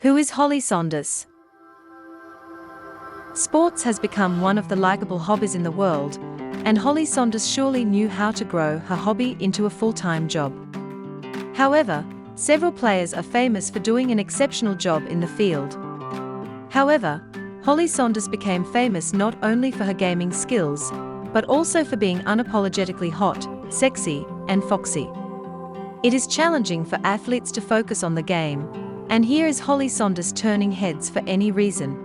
Who is Holly Sonders? Sports has become one of the likable hobbies in the world, and Holly Sonders surely knew how to grow her hobby into a full-time job. However, several players are famous for doing an exceptional job in the field. However, Holly Sonders became famous not only for her gaming skills, but also for being unapologetically hot, sexy, and foxy. It is challenging for athletes to focus on the game, and here is Holly Sonders turning heads for any reason.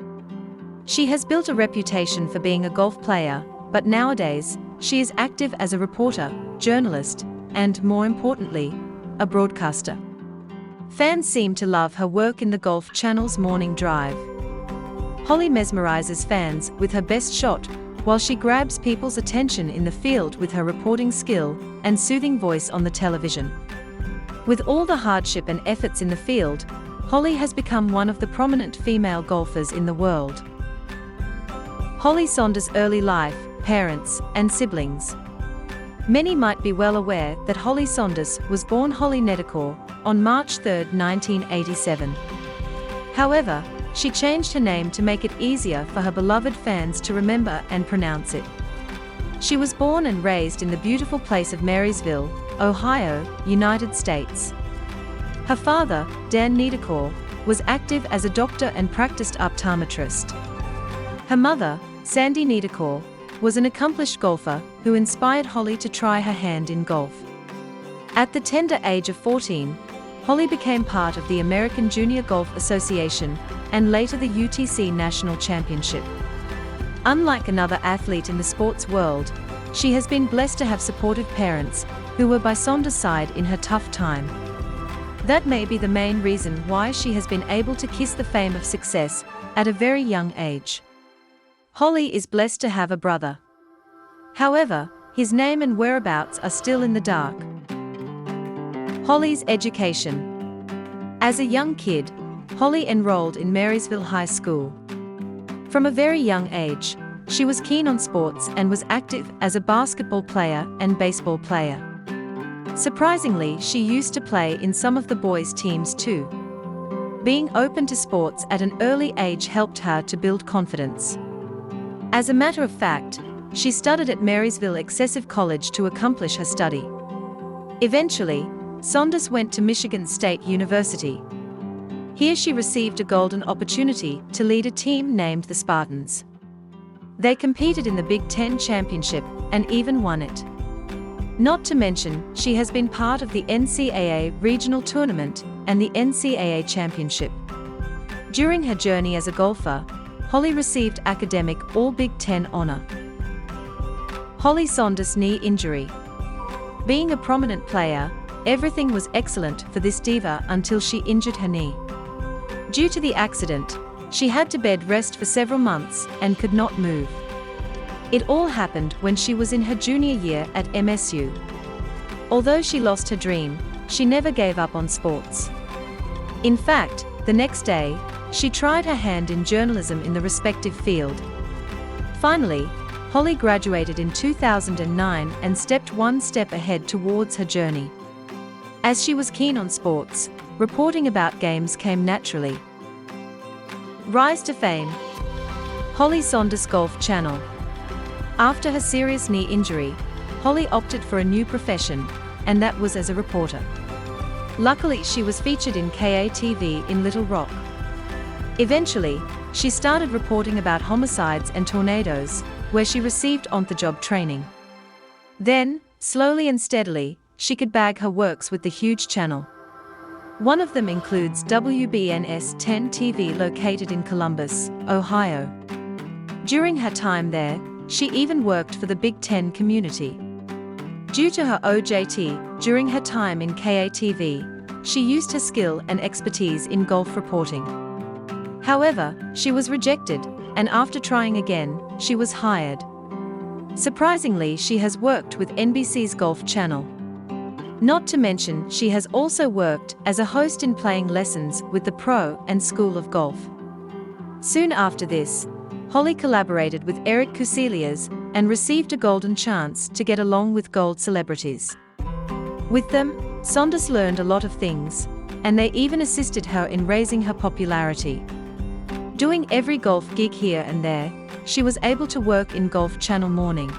She has built a reputation for being a golf player, but nowadays, she is active as a reporter, journalist, and, more importantly, a broadcaster. Fans seem to love her work in the Golf Channel's Morning Drive. Holly mesmerizes fans with her best shot, while she grabs people's attention in the field with her reporting skill and soothing voice on the television. With all the hardship and efforts in the field, Holly has become one of the prominent female golfers in the world. Holly Sonders' early life, parents, and siblings. Many might be well aware that Holly Sonders was born Holly Nedicor on March 3, 1987. However, she changed her name to make it easier for her beloved fans to remember and pronounce it. She was born and raised in the beautiful place of Marysville, Ohio, United States. Her father, Dan Nedicor, was active as a doctor and practiced optometrist. Her mother, Sandy Nedicor, was an accomplished golfer who inspired Holly to try her hand in golf. At the tender age of 14, Holly became part of the American Junior Golf Association and later the UTC National Championship. Unlike another athlete in the sports world, she has been blessed to have supportive parents who were by Sonders' side in her tough time. That may be the main reason why she has been able to kiss the fame of success at a very young age. Holly is blessed to have a brother. However, his name and whereabouts are still in the dark. Holly's education. As a young kid, Holly enrolled in Marysville High School. From a very young age, she was keen on sports and was active as a basketball player and baseball player. Surprisingly, she used to play in some of the boys' teams too. Being open to sports at an early age helped her to build confidence. As a matter of fact, she studied at Marysville Excessive College to accomplish her study. Eventually, Sonders went to Michigan State University. Here she received a golden opportunity to lead a team named the Spartans. They competed in the Big Ten Championship and even won it. Not to mention, she has been part of the NCAA Regional Tournament and the NCAA Championship. During her journey as a golfer, Holly received academic All-Big Ten honor. Holly Sonders' knee injury. Being a prominent player, everything was excellent for this diva until she injured her knee. Due to the accident, she had to bed rest for several months and could not move. It all happened when she was in her junior year at MSU. Although she lost her dream, she never gave up on sports. In fact, the next day, she tried her hand in journalism in the respective field. Finally, Holly graduated in 2009 and stepped one step ahead towards her journey. As she was keen on sports, reporting about games came naturally. Rise to fame. Holly Sonders Golf Channel. After her serious knee injury, Holly opted for a new profession, and that was as a reporter. Luckily, she was featured in KATV in Little Rock. Eventually, she started reporting about homicides and tornadoes, where she received on-the-job training. Then, slowly and steadily, she could bag her works with the huge channel. One of them includes WBNS 10 TV located in Columbus, Ohio. During her time there, she even worked for the Big Ten community. Due to her OJT during her time in KATV, she used her skill and expertise in golf reporting. However, she was rejected, and after trying again, she was hired. Surprisingly, she has worked with NBC's Golf Channel. Not to mention, she has also worked as a host in playing lessons with the Pro and School of Golf. Soon after this, Holly collaborated with Eric Cousseliers and received a golden chance to get along with gold celebrities. With them, Sonders learned a lot of things, and they even assisted her in raising her popularity. Doing every golf gig here and there, she was able to work in Golf Channel morning.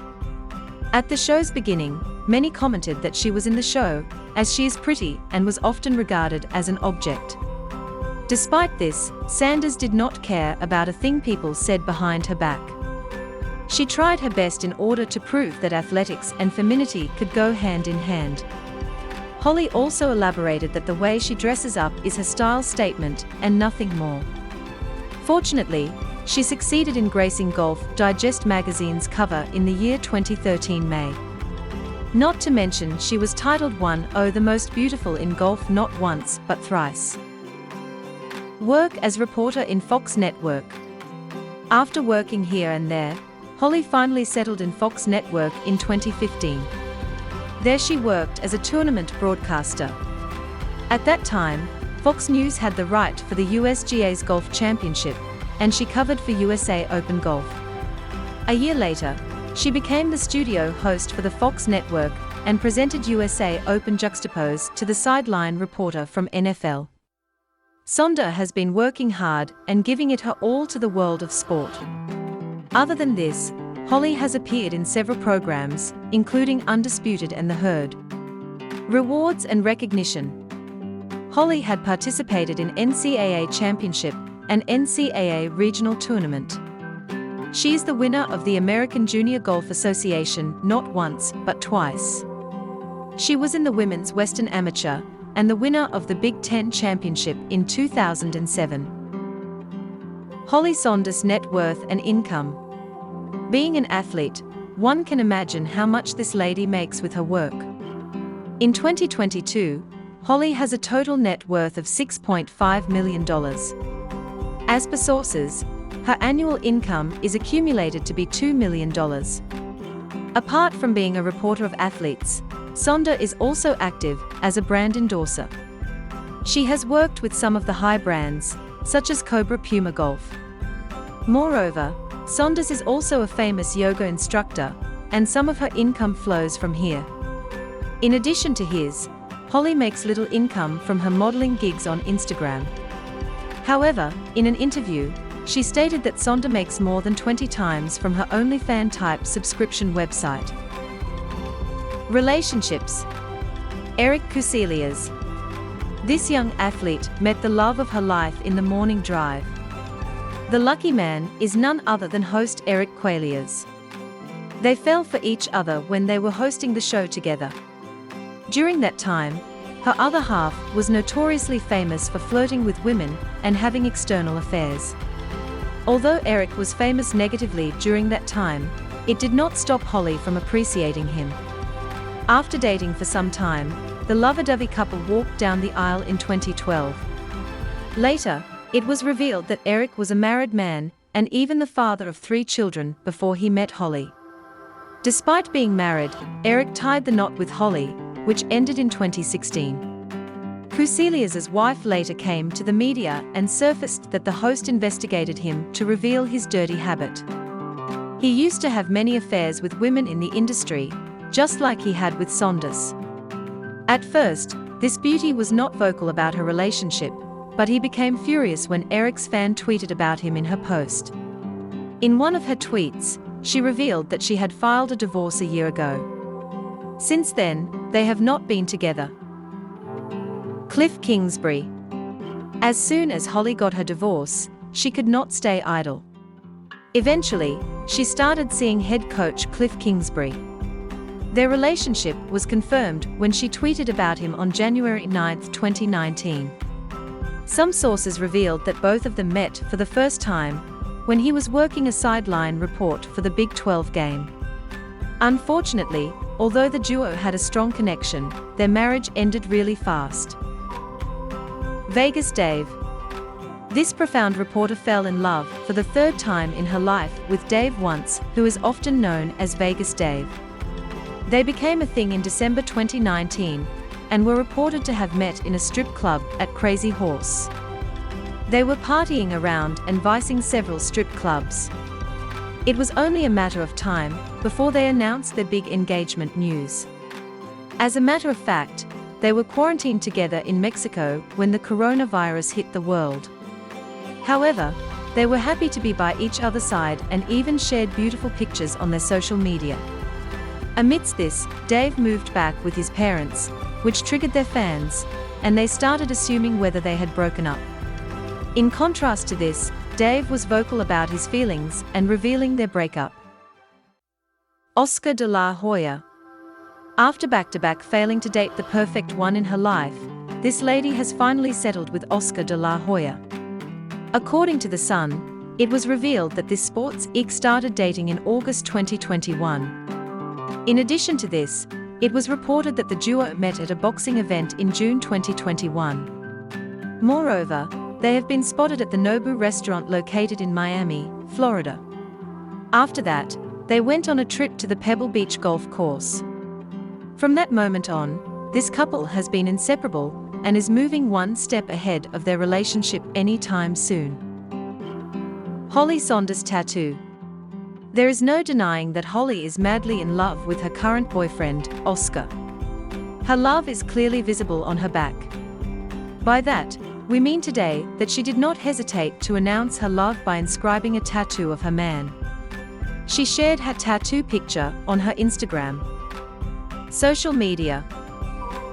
At the show's beginning, many commented that she was in the show, as she is pretty and was often regarded as an object. Despite this, Sonders did not care about a thing people said behind her back. She tried her best in order to prove that athletics and femininity could go hand in hand. Holly also elaborated that the way she dresses up is her style statement and nothing more. Fortunately, she succeeded in gracing Golf Digest magazine's cover in the year 2013 May. Not to mention she was titled one of the most beautiful in golf not once but thrice. Work as reporter in Fox Network. After working here and there, Holly finally settled in Fox Network in 2015. There she worked as a tournament broadcaster. At that time, Fox News had the right for the USGA's Golf Championship, and she covered for USA Open Golf. A year later, she became the studio host for the Fox Network and presented USA Open juxtaposed to the sideline reporter from NFL. Sonders has been working hard and giving it her all to the world of sport. Other than this, Holly has appeared in several programs, including Undisputed and The Herd. Rewards and recognition. Holly had participated in NCAA Championship and NCAA Regional Tournament. She is the winner of the American Junior Golf Association not once but twice. She was in the Women's Western Amateur and the winner of the Big Ten Championship in 2007. Holly Sonders' net worth and income. Being an athlete, one can imagine how much this lady makes with her work. In 2022, Holly has a total net worth of $6.5 million. As per sources, her annual income is accumulated to be $2 million. Apart from being a reporter of athletes, Sonders is also active as a brand endorser. She has worked with some of the high brands, such as Cobra Puma Golf. Moreover, Sonders is also a famous yoga instructor, and some of her income flows from here. In addition to his, Holly makes little income from her modeling gigs on Instagram. However, in an interview, she stated that Sonders makes more than 20 times from her OnlyFans-type subscription website. Relationships. Eric Cousseliers. This young athlete met the love of her life in the morning drive. The lucky man is none other than host Eric Cousseliers. They fell for each other when they were hosting the show together. During that time, her other half was notoriously famous for flirting with women and having external affairs. Although Eric was famous negatively during that time, it did not stop Holly from appreciating him. After dating for some time, the lovey-dovey couple walked down the aisle in 2012. Later, it was revealed that Eric was a married man and even the father of 3 children before he met Holly. Despite being married, Eric tied the knot with Holly, which ended in 2016. Cousseliers' wife later came to the media and surfaced that the host investigated him to reveal his dirty habit. He used to have many affairs with women in the industry, just like he had with Sonders. At first, this beauty was not vocal about her relationship, but he became furious when Eric's fan tweeted about him in her post. In one of her tweets, she revealed that she had filed a divorce a year ago. Since then, they have not been together. Cliff Kingsbury. As soon as Holly got her divorce, she could not stay idle. Eventually, she started seeing head coach Cliff Kingsbury. Their relationship was confirmed when she tweeted about him on January 9, 2019. Some sources revealed that both of them met for the first time when he was working a sideline report for the Big 12 game. Unfortunately, although the duo had a strong connection, their marriage ended really fast. Vegas Dave. This profound reporter fell in love for the 3rd time in her life with Dave Once, who is often known as Vegas Dave. They became a thing in December 2019 and were reported to have met in a strip club at Crazy Horse. They were partying around and vicing several strip clubs. It was only a matter of time before they announced their big engagement news. As a matter of fact, they were quarantined together in Mexico when the coronavirus hit the world. However, they were happy to be by each other's side and even shared beautiful pictures on their social media. Amidst this, Dave moved back with his parents, which triggered their fans, and they started assuming whether they had broken up. In contrast to this, Dave was vocal about his feelings and revealing their breakup. Oscar de la Hoya. After back-to-back failing to date the perfect one in her life, this lady has finally settled with Oscar de la Hoya. According to The Sun, it was revealed that this sports icon started dating in August 2021. In addition to this, it was reported that the duo met at a boxing event in June 2021. Moreover, they have been spotted at the Nobu restaurant located in Miami, Florida. After that, they went on a trip to the Pebble Beach golf course. From that moment on, this couple has been inseparable and is moving one step ahead of their relationship anytime soon. Holly Sonders tattoo. There is no denying that Holly is madly in love with her current boyfriend, Oscar. Her love is clearly visible on her back. By that, we mean today that she did not hesitate to announce her love by inscribing a tattoo of her man. She shared her tattoo picture on her Instagram. Social media.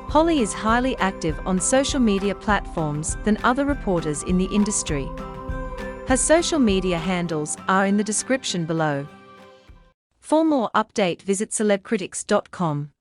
Holly is highly active on social media platforms than other reporters in the industry. Her social media handles are in the description below. For more update, visit celebcritics.com.